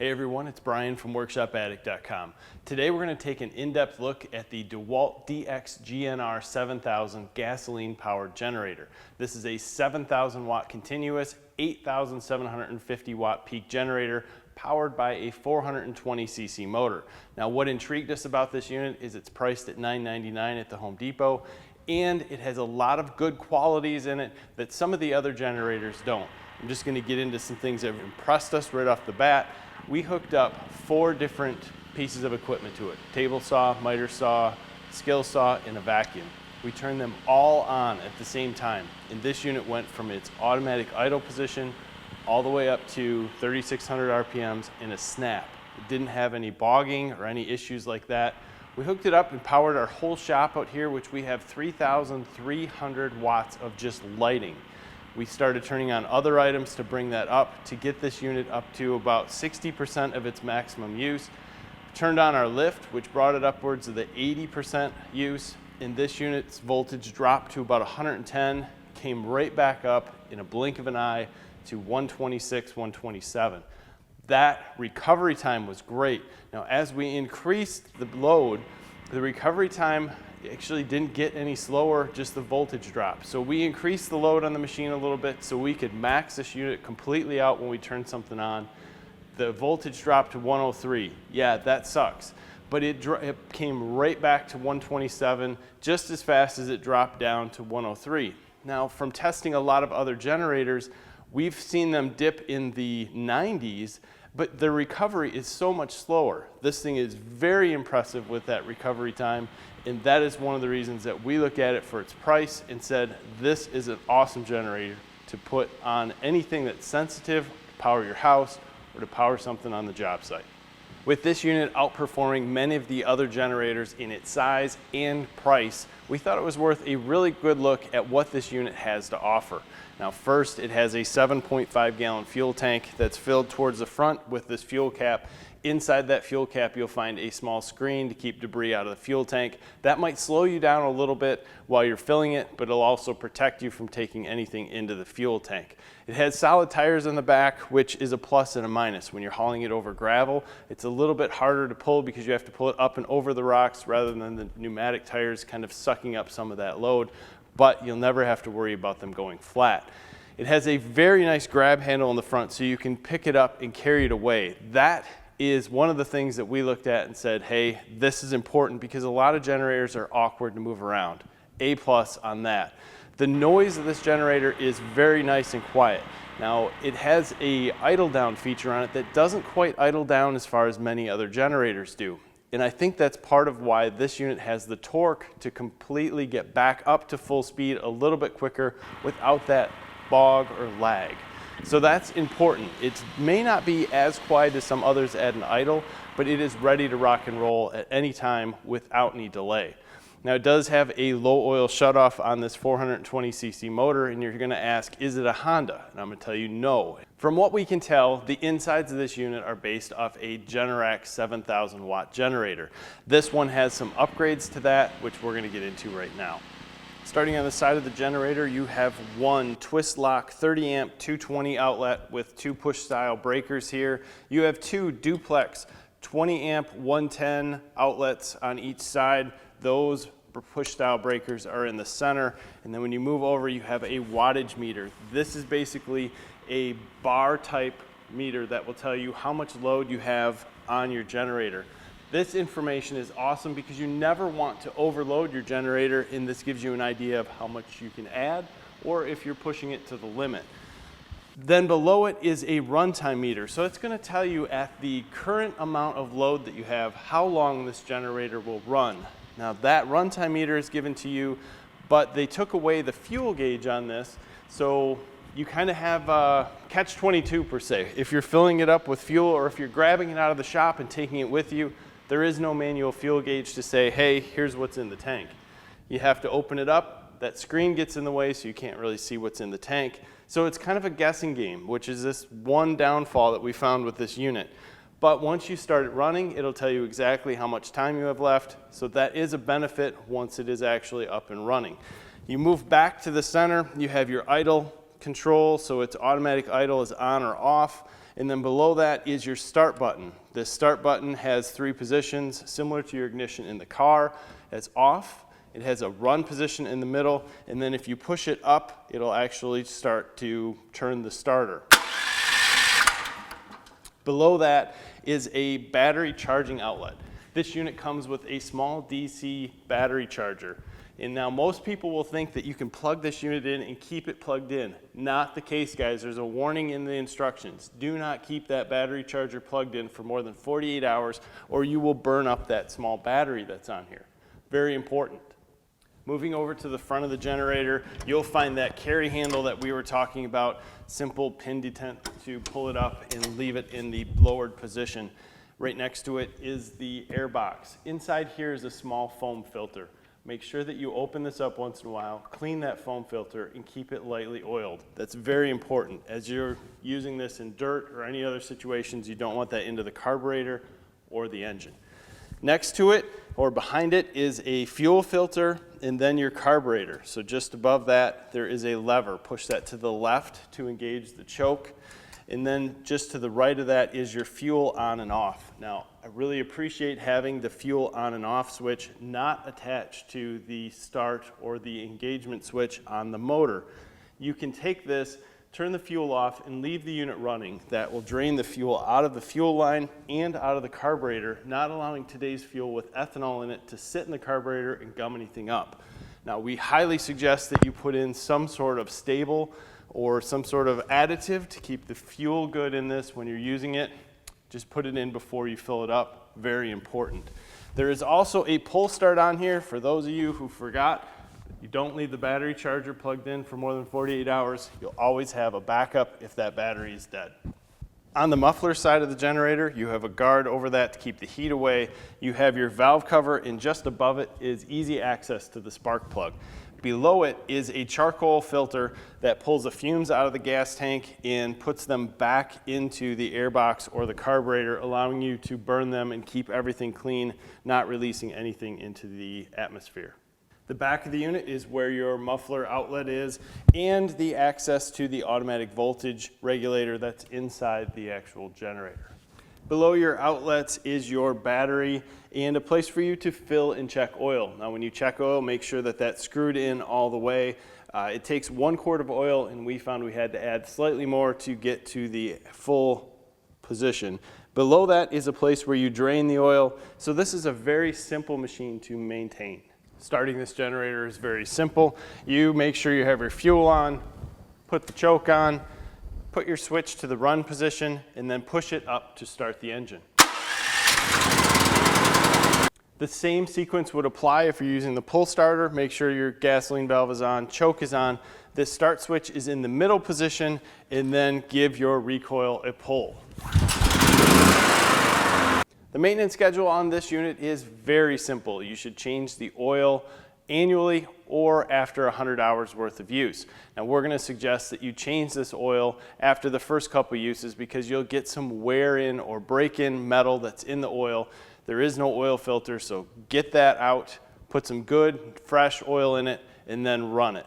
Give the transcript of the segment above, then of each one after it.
Hey everyone, it's Brian from WorkshopAddict.com. Today we're going to take an in-depth look at the DEWALT DXGNR7000 gasoline-powered generator. This is a 7,000 watt continuous, 8,750 watt peak generator powered by a 420cc motor. Now what intrigued us about this unit is it's priced at $999 at the Home Depot, and it has a lot of good qualities in it that some of the other generators don't. I'm just going to get into some things that have impressed us right off the bat. We hooked up 4 different pieces of equipment to it: table saw, miter saw, skill saw, and a vacuum. We turned them all on at the same time, and this unit went from its automatic idle position all the way up to 3,600 RPMs in a snap. It didn't have any bogging or any issues like that. We hooked it up and powered our whole shop out here, which we have 3,300 watts of just lighting. We started turning on other items to bring that up to get this unit up to about 60% of its maximum use. Turned on our lift, which brought it upwards of the 80% use. In this unit's voltage dropped to about 110, came right back up in a blink of an eye to 126, 127. That recovery time was great. Now, as we increased the load, the recovery time actually didn't get any slower, just the voltage drop. So we increased the load on the machine a little bit so we could max this unit completely out when we turned something on. The voltage dropped to 103. Yeah, that sucks. But it came right back to 127 just as fast as it dropped down to 103. Now, from testing a lot of other generators, we've seen them dip in the 90s, but the recovery is so much slower. This thing is very impressive with that recovery time, and that is one of the reasons that we look at it for its price and said this is an awesome generator to put on anything that's sensitive, to power your house, or to power something on the job site. With this unit outperforming many of the other generators in its size and price, we thought it was worth a really good look at what this unit has to offer. Now first, it has a 7.5 gallon fuel tank that's filled towards the front with this fuel cap. Inside that fuel cap, you'll find a small screen to keep debris out of the fuel tank. That might slow you down a little bit while you're filling it, but it'll also protect you from taking anything into the fuel tank. It has solid tires in the back, which is a plus and a minus. When you're hauling it over gravel, it's a little bit harder to pull because you have to pull it up and over the rocks rather than the pneumatic tires kind of sucking up some of that load, but you'll never have to worry about them going flat. It has a very nice grab handle in the front so you can pick it up and carry it away. That is one of the things that we looked at and said, hey, this is important because a lot of generators are awkward to move around. A plus on that. The noise of this generator is very nice and quiet. Now, it has a idle down feature on it that doesn't quite idle down as far as many other generators do. And I think that's part of why this unit has the torque to completely get back up to full speed a little bit quicker without that bog or lag. So that's important. It may not be as quiet as some others at an idle, but it is ready to rock and roll at any time without any delay. Now it does have a low oil shutoff on this 420cc motor, and you're gonna ask, is it a Honda? And I'm gonna tell you no. From what we can tell, the insides of this unit are based off a Generac 7,000 watt generator. This one has some upgrades to that, which we're gonna get into right now. Starting on the side of the generator, you have one twist lock 30 amp 220 outlet with 2 push style breakers here. You have 2 duplex 20 amp 110 outlets on each side. Those push style breakers are in the center. And then when you move over, you have a wattage meter. This is basically a bar type meter that will tell you how much load you have on your generator. This information is awesome because you never want to overload your generator, and this gives you an idea of how much you can add or if you're pushing it to the limit. Then below it is a runtime meter. So it's going to tell you at the current amount of load that you have, how long this generator will run. Now that runtime meter is given to you, but they took away the fuel gauge on this. So you kind of have a catch-22 per se. If you're filling it up with fuel or if you're grabbing it out of the shop and taking it with you, there is no manual fuel gauge to say, hey, here's what's in the tank. You have to open it up. That screen gets in the way so you can't really see what's in the tank. So it's kind of a guessing game, which is this one downfall that we found with this unit. But once you start it running, it'll tell you exactly how much time you have left. So that is a benefit once it is actually up and running. You move back to the center, you have your idle control, so its automatic idle is on or off. And then below that is your start button. This start button has 3 positions, similar to your ignition in the car. It's off. It has a run position in the middle, and then if you push it up, it'll actually start to turn the starter. Below that is a battery charging outlet. This unit comes with a small DC battery charger. And now most people will think that you can plug this unit in and keep it plugged in. Not the case, guys. There's a warning in the instructions. Do not keep that battery charger plugged in for more than 48 hours or you will burn up that small battery that's on here. Very important. Moving over to the front of the generator, you'll find that carry handle that we were talking about. Simple pin detent to pull it up and leave it in the lowered position. Right next to it is the air box. Inside here is a small foam filter. Make sure that you open this up once in a while, clean that foam filter, and keep it lightly oiled. That's very important. As you're using this in dirt or any other situations, you don't want that into the carburetor or the engine. Next to it, or behind it, is a fuel filter and then your carburetor. So just above that, there is a lever. Push that to the left to engage the choke. And then just to the right of that is your fuel on and off. Now, I really appreciate having the fuel on and off switch not attached to the start or the engagement switch on the motor. You can take this, turn the fuel off, and leave the unit running. That will drain the fuel out of the fuel line and out of the carburetor, not allowing today's fuel with ethanol in it to sit in the carburetor and gum anything up. Now, we highly suggest that you put in some sort of stable or some sort of additive to keep the fuel good in this when you're using it. Just put it in before you fill it up. Very important. There is also a pull start on here for those of you who forgot. You don't leave the battery charger plugged in for more than 48 hours. You'll always have a backup if that battery is dead. On the muffler side of the generator, you have a guard over that to keep the heat away. You have your valve cover, and just above it is easy access to the spark plug. Below it is a charcoal filter that pulls the fumes out of the gas tank and puts them back into the airbox or the carburetor, allowing you to burn them and keep everything clean, not releasing anything into the atmosphere. The back of the unit is where your muffler outlet is and the access to the automatic voltage regulator that's inside the actual generator. Below your outlets is your battery and a place for you to fill and check oil. Now when you check oil, make sure that that's screwed in all the way. It takes 1 quart of oil, and we found we had to add slightly more to get to the full position. Below that is a place where you drain the oil. So this is a very simple machine to maintain. Starting this generator is very simple. You make sure you have your fuel on, put the choke on, put your switch to the run position, and then push it up to start the engine. The same sequence would apply if you're using the pull starter. Make sure your gasoline valve is on, choke is on. This start switch is in the middle position, and then give your recoil a pull. The maintenance schedule on this unit is very simple. You should change the oil annually or after 100 hours worth of use. Now we're going to suggest that you change this oil after the first couple uses because you'll get some wear in or break in metal that's in the oil. There is no oil filter, so get that out, put some good fresh oil in it, and then run it.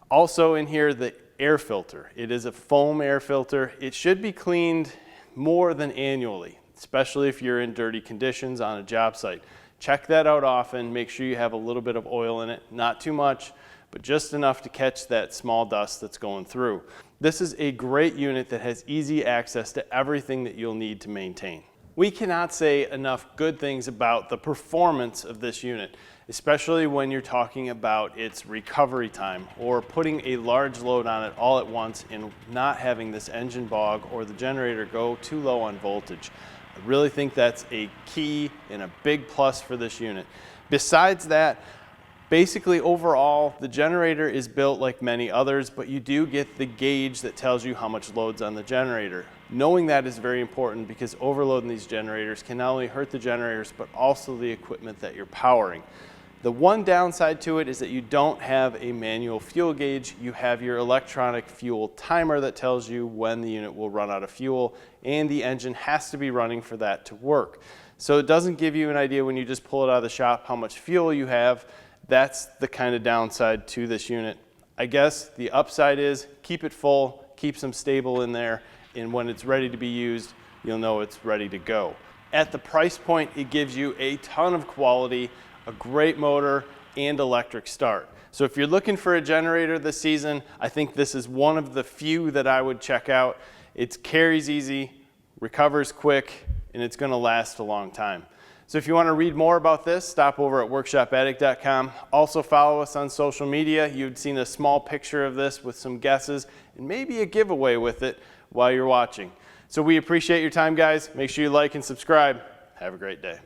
Also in here, the air filter. It is a foam air filter. It should be cleaned more than annually, especially if you're in dirty conditions on a job site. Check that out often. Make sure you have a little bit of oil in it. Not too much, but just enough to catch that small dust that's going through. This is a great unit that has easy access to everything that you'll need to maintain. We cannot say enough good things about the performance of this unit, especially when you're talking about its recovery time or putting a large load on it all at once and not having this engine bog or the generator go too low on voltage. I really think that's a key and a big plus for this unit. Besides that, basically overall, the generator is built like many others, but you do get the gauge that tells you how much load's on the generator. Knowing that is very important because overloading these generators can not only hurt the generators, but also the equipment that you're powering. The one downside to it is that you don't have a manual fuel gauge. You have your electronic fuel timer that tells you when the unit will run out of fuel, and the engine has to be running for that to work. So it doesn't give you an idea when you just pull it out of the shop how much fuel you have. That's the kind of downside to this unit. I guess the upside is keep it full, keep some stable in there, and when it's ready to be used, you'll know it's ready to go. At the price point, it gives you a ton of quality, a great motor, and electric start. So if you're looking for a generator this season, I think this is one of the few that I would check out. It carries easy, recovers quick, and it's going to last a long time. So if you want to read more about this, stop over at WorkshopAddict.com. Also follow us on social media. You've seen a small picture of this with some guesses and maybe a giveaway with it while you're watching. So we appreciate your time, guys. Make sure you like and subscribe. Have a great day.